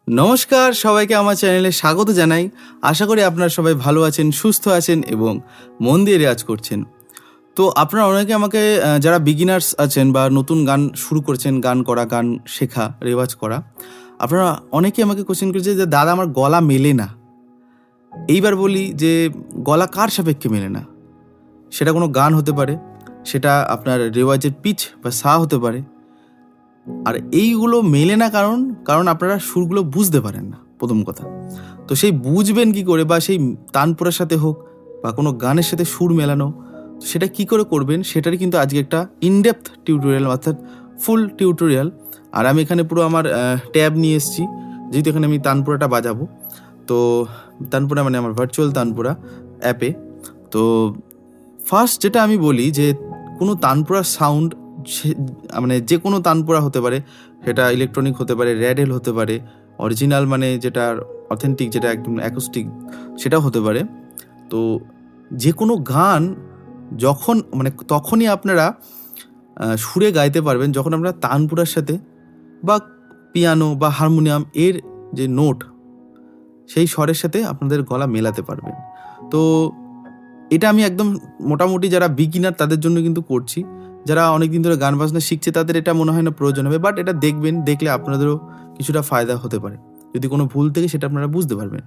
নমস্কার, সবাইকে আমার চ্যানেলে স্বাগত জানাই। আশা করি আপনারা সবাই ভালো আছেন, সুস্থ আছেন এবং মন দিয়ে রেয়াজ করছেন। তো আপনারা অনেকে আমাকে যারা বিগিনার্স আছেন বা নতুন গান শুরু করছেন, গান করা, গান শেখা, রেওয়াজ করা, আপনারা অনেকেই আমাকে কোশ্চেন করেছে যে দাদা আমার গলা মেলে না। এইবার বলি যে গলা কার সাপেক্ষে মেলে না? সেটা কোনো গান হতে পারে, সেটা আপনার রেওয়াজের পিচ বা সা হতে পারে। আর এইগুলো মেলে না কারণ আপনারা সুরগুলো বুঝতে পারেন না, প্রথম কথা। তো সেই বুঝবেন কি করে, বা সেই তানপুরার সাথে হোক বা কোনো গানের সাথে সুর মেলানো, সেটা কি করে করবেন সেটারই কিন্তু আজকে একটা ইনডেপথ টিউটোরিয়াল, অর্থাৎ ফুল টিউটোরিয়াল। আর আমি এখানে পুরো আমার ট্যাব নিয়ে এসেছি, যেহেতু এখানে আমি তানপুরাটা বাজাবো। তো তানপুরা মানে আমার ভার্চুয়াল তানপুরা অ্যাপে। তো ফার্স্ট যেটা আমি বলি যে কোনো তানপুরার সাউন্ড, মানে যে কোনো তানপুরা হতে পারে, সেটা ইলেকট্রনিক হতে পারে, র্যাডেল হতে পারে, অরিজিনাল মানে যেটা অথেন্টিক, যেটা একদম অ্যাকুস্টিক, সেটাও হতে পারে। তো যে কোনো গান যখন মানে তখনই আপনারা সুরে গাইতে পারবেন যখন আপনারা তানপুরার সাথে বা পিয়ানো বা হারমোনিয়াম এর যে নোট, সেই স্বরের সাথে আপনাদের গলা মেলাতে পারবেন। তো এটা আমি একদম মোটামুটি যারা বিগিনার তাদের জন্য কিন্তু করছি। যারা অনেকদিন ধরে গান বাজনা শিখছে তাদের এটা মনে হয় না প্রয়োজন হবে, বাট এটা দেখবেন, দেখলে আপনাদেরও কিছুটা ফায়দা হতে পারে। যদি কোনো ভুল থেকে সেটা আপনারা বুঝতে পারবেন।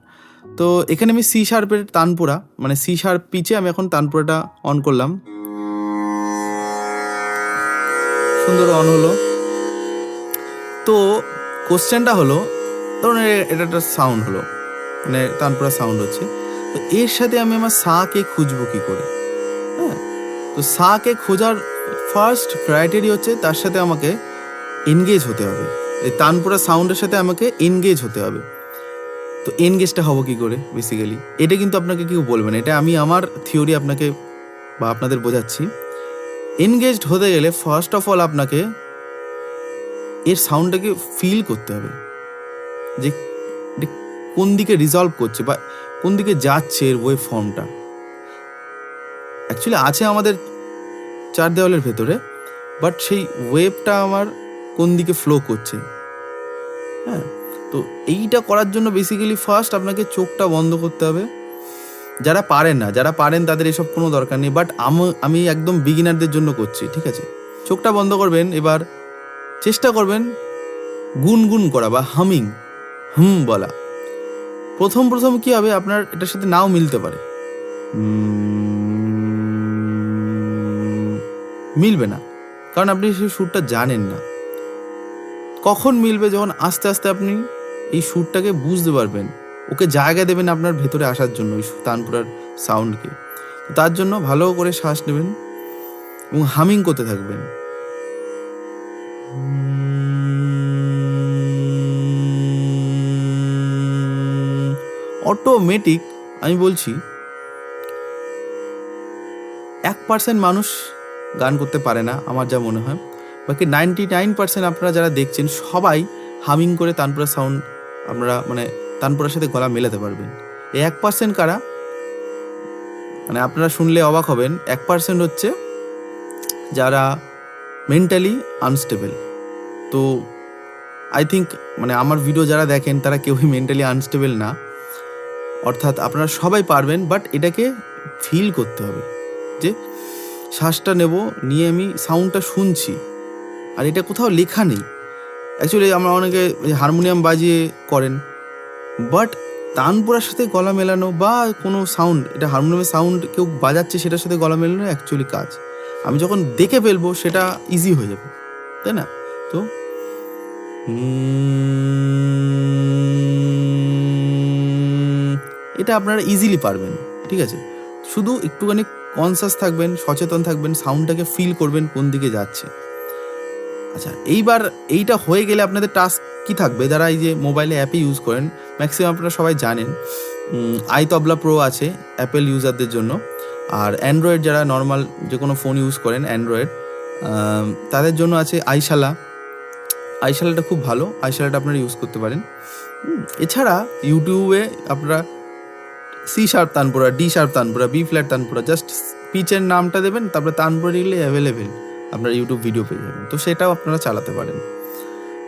তো এখানে আমি সি শার্পের তানপুরা, মানে সি শার্প পিচে আমি এখন তানপুরাটা অন করলাম। সুন্দর অন হলো। তো কোশ্চেনটা হলো, ধরুন এটা একটা সাউন্ড হলো, মানে তানপুরা সাউন্ড হচ্ছে। তো এর সাথে আমি আমার সাকে খুঁজবো কি করে? হ্যাঁ, তো সাকে খোঁজার ফার্স্ট ক্রাইটেরিয়া হচ্ছে তার সাথে আমাকে এনগেজ হতে হবে। এই তানপুরা সাউন্ডের সাথে আমাকে এনগেজ হতে হবে। তো এনগেজটা হবো কি করে? বেসিক্যালি এটা কিন্তু আপনাকে কেউ বলবে না, এটা আমি আমার থিওরি আপনাকে বা আপনাদের বোঝাচ্ছি। এনগেজড হতে গেলে ফার্স্ট অফ অল আপনাকে এর সাউন্ডটাকে ফিল করতে হবে, যে এটা কোন দিকে রিজলভ করছে বা কোন দিকে যাচ্ছে এর ওয়েভ ফর্মটা। অ্যাকচুয়ালি আছে আমাদের চার দেওয়ালের ভেতরে, বাট সেই ওয়েভটা আমার কোন দিকে ফ্লো করছে। হ্যাঁ, তো এইটা করার জন্য বেসিক্যালি ফার্স্ট আপনাকে চোখটা বন্ধ করতে হবে। যারা পারেন না, যারা পারেন তাদের এসব কোনো দরকার নেই, বাট আমি একদম বিগিনারদের জন্য করছি, ঠিক আছে? চোখটা বন্ধ করবেন, এবার চেষ্টা করবেন গুনগুন করা বা হামিং, বলা। প্রথম কি হবে, আপনার এটার সাথে নাও মিলতে পারে, মিলবে না, কারণ আপনি সেই সুরটা জানেন না। কখন মিলবে? যখন আস্তে আস্তে আপনি এই সুরটাকে বুঝতে পারবেন, ওকে জায়গা দেবেন আপনার ভেতরে আসার জন্য, ওই তানপুরার সাউন্ডকে। তার জন্য ভালো করে শ্বাস নেবেন এবং হামিং করতে থাকবেন। অটোমেটিক, আমি বলছি 1% মানুষ গান করতে পারে না আমার যা মনে হয়, বাকি 99% আপনারা যারা দেখছেন সবাই হামিং করে তানপুরা সাউন্ড আপনারা মানে তানপুরার সাথে গলা মেলাতে পারবেন। এই 1% কারা, মানে আপনারা শুনলে অবাক হবেন, 1% হচ্ছে যারা মেন্টালি আনস্টেবল। তো আই থিঙ্ক মানে আমার ভিডিও যারা দেখেন তারা কেউই মেন্টালি আনস্টেবল না, অর্থাৎ আপনারা সবাই পারবেন, বাট এটাকে ফিল করতে হবে যে শ্বাসটা নেব, নিয়ে আমি সাউন্ডটা শুনছি, আর এটা কোথাও লেখা নেই। অ্যাকচুয়ালি আমরা অনেকে হারমোনিয়াম বাজিয়ে করেন, বাট তানপুরার সাথে গলা মেলানো বা কোনো সাউন্ড, এটা হারমোনিয়ামের সাউন্ড কেউ বাজাচ্ছে সেটার সাথে গলা মেলানো অ্যাকচুয়ালি কাজ। আমি যখন দেখে ফেলবো সেটা ইজি হয়ে যাবে, তাই না? তো এটা আপনারা ইজিলি পারবেন, ঠিক আছে? শুধু একটুখানি কনসাস থাকবেন, সচেতন থাকবেন, সাউন্ডটাকে ফিল করবেন কোন দিকে যাচ্ছে। আচ্ছা, এইবার এইটা হয়ে গেলে আপনাদের টাস্ক কি থাকবে? যারা এই যে মোবাইলে অ্যাপে ইউজ করেন, ম্যাক্সিমাম আপনারা সবাই জানেন আইতবলা প্রো আছে অ্যাপেল ইউজারদের জন্য, আর অ্যান্ড্রয়েড যারা নর্মাল যে কোনো ফোন ইউজ করেন অ্যান্ড্রয়েড, তাদের জন্য আছে আইশালা। আইশালাটা খুব ভালো, আইশালাটা আপনারা ইউজ করতে পারেন। এছাড়া ইউটিউবে আপনারা সি শার্প তানপুরা, ডি শার্প তানপুরা, বি ফ্ল্যাট তানপুরা, জাস্ট পিচের নামটা দেবেন, তারপরে তানপুরা লিখলে অ্যাভেলেবেল আপনারা ইউটিউব ভিডিও পেয়ে যাবেন। তো সেটাও আপনারা চালাতে পারেন।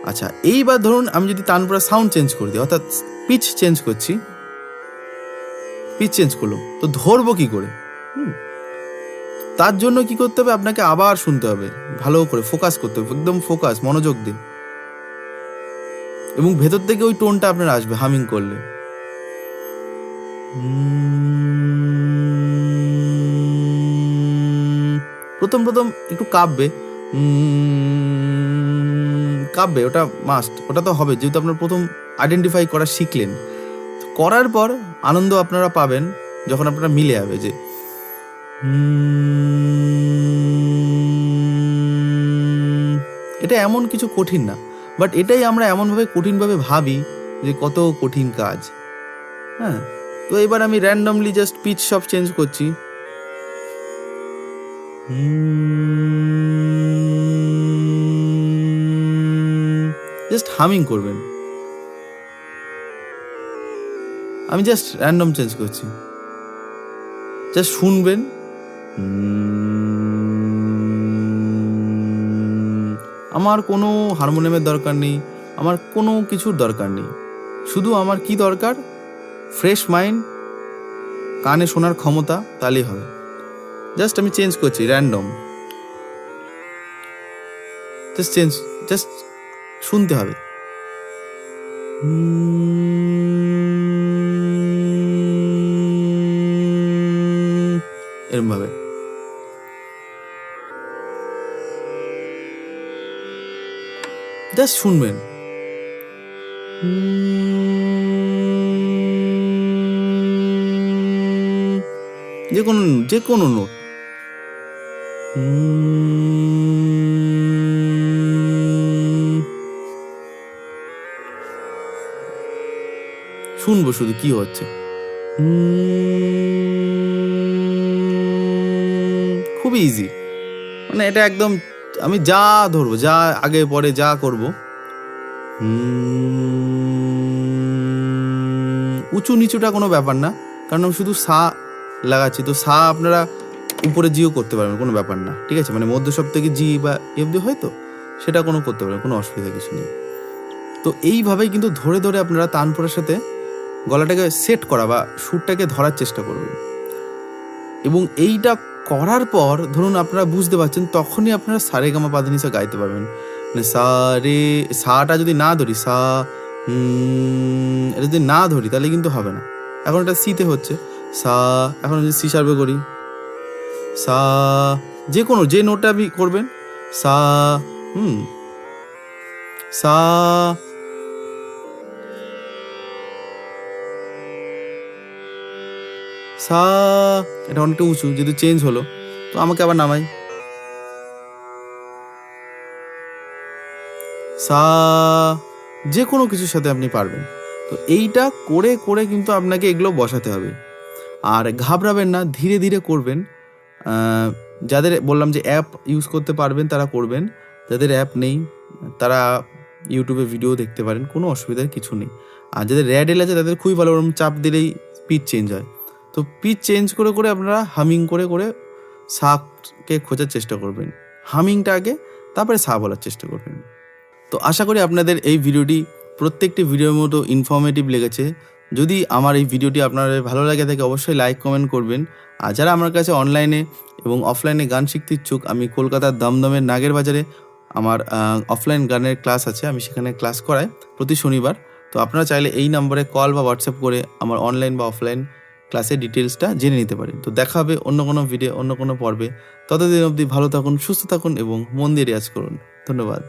আচ্ছা, এইবার ধরুন আমি যদি তানপুরা সাউন্ড চেঞ্জ করে দিই, অর্থাৎ পিচ চেঞ্জ করছি, পিচ চেঞ্জ করলাম, তো ধরবো কি করে? তার জন্য কি করতে হবে, আপনাকে আবার শুনতে হবে, ভালো করে ফোকাস করতে হবে, একদম ফোকাস, মনোযোগ দিন, এবং ভেতর থেকে ওই টোনটা আপনার আসবে হামিং করলে। প্রথম প্রথম একটু কাঁপবে, কাঁপবে, ওটা মাস্ট, ওটা তো হবে, যেহেতু আপনার প্রথম আইডেন্টিফাই করা শিখলেন। করার পর আনন্দ আপনারা পাবেন যখন আপনারা মিলে যাবে যে এটা এমন কিছু কঠিন না, বাট এটাই আমরা এমনভাবে কঠিনভাবে ভাবি যে কত কঠিন কাজ। হ্যাঁ, তো এবার আমি র্যান্ডমলি জাস্ট পিচ সব চেঞ্জ করছি। জাস্ট হামিং করবেন, আমি জাস্ট র্যান্ডম চেঞ্জ করছি, জাস্ট শুনবেন। আমার কোনো হারমোনিয়ামের দরকার নেই, আমার কোনো কিছুর দরকার নেই, শুধু আমার কি দরকার, ফ্রেশ মাইন্ড, কানে শোনার ক্ষমতা, তাহলেই হবে। জাস্ট আমি চেঞ্জ করছি র্যান্ডম, জাস্ট চেঞ্জ, জাস্ট শুনতে হবে। এরমভাবে জাস্ট শুনবেন। যে কোনো নোট, শুনবো শুধু কি হচ্ছে। খুবই ইজি, মানে এটা একদম আমি যা ধরবো, যা আগে পরে যা করব, উঁচু নিচুটা কোনো ব্যাপার না, কারণ আমি শুধু সা লাগাচ্ছি, তো সা আপনারা উপরে জিও করতে পারবেন, কোনো ব্যাপার না, ঠিক আছে, মানে মধ্য সপ্তকে জি বা এফ হয়তো সেটা কোনো করতে পারবেন, কোনো অসুবিধা কিছু নেই। তো এইভাবেই কিন্তু ধরে ধরে আপনারা তানপুরার সাথে গলাটাকে সেট করা বা সুরটাকে ধরার চেষ্টা করবেন। এবং এইটা করার পর ধরুন আপনারা বুঝতে পারছেন, তখনই আপনারা সারে গামা পাধানিসা গাইতে পারবেন। মানে সা রে, সাটা যদি না ধরি, সা এটা যদি না ধরি তাহলে কিন্তু হবে না। এখন এটা সিতে হচ্ছে, সা, এখন যদি সি শার্পে করি, সা, যে কোনো যে নোটটা আপনি করবেন, সা, সা, সা, এটা অনেকটা উঁচু, যেহেতু চেঞ্জ হলো, তো আমাকে আবার নামাই, সা, যে কোনো কিছুর সাথে আপনি পারবেন। তো এইটা করে করে কিন্তু আপনাকে এগুলো বসাতে হবে, আর ঘাবড়াবেন না, ধীরে ধীরে করবেন। যাদের বললাম যে অ্যাপ ইউজ করতে পারবেন তারা করবেন, যাদের অ্যাপ নেই তারা ইউটিউবে ভিডিও দেখতে পারেন, কোনো অসুবিধার কিছু নেই। আর যাদের র্যাডেল আছে তাদের খুবই ভালো, ওরকম চাপ দিলেই পিচ চেঞ্জ হয়। তো পিচ চেঞ্জ করে করে আপনারা হামিং করে করে সাকে খোঁজার চেষ্টা করবেন, হামিংটা আগে, তারপরে সা বলার চেষ্টা করবেন। তো আশা করি আপনাদের এই ভিডিওটি প্রত্যেকটি ভিডিওর মতো ইনফরমেটিভ লেগেছে। যদি আমার এই ভিডিওটি আপনাদের ভালো লাগে থাকে অবশ্যই লাইক কমেন্ট করবেন। আর যারা আমার কাছে অনলাইনে এবং অফলাইনে গান শিখতে ইচ্ছুক, আমি কলকাতার দমদমের নাগের বাজারে আমার অফলাইন গানের ক্লাস আছে, আমি সেখানে ক্লাস করাই প্রতি শনিবার। তো আপনারা চাইলে এই নম্বরে কল বা হোয়াটসঅ্যাপ করে আমার অনলাইন বা অফলাইন ক্লাসের ডিটেলসটা জেনে নিতে পারেন। তো দেখা হবে অন্য কোনো ভিডিও, অন্য কোনো পর্বে। ততদিন অবধি ভালো থাকুন, সুস্থ থাকুন এবং মন দিয়ে রেয়াজ করুন। ধন্যবাদ।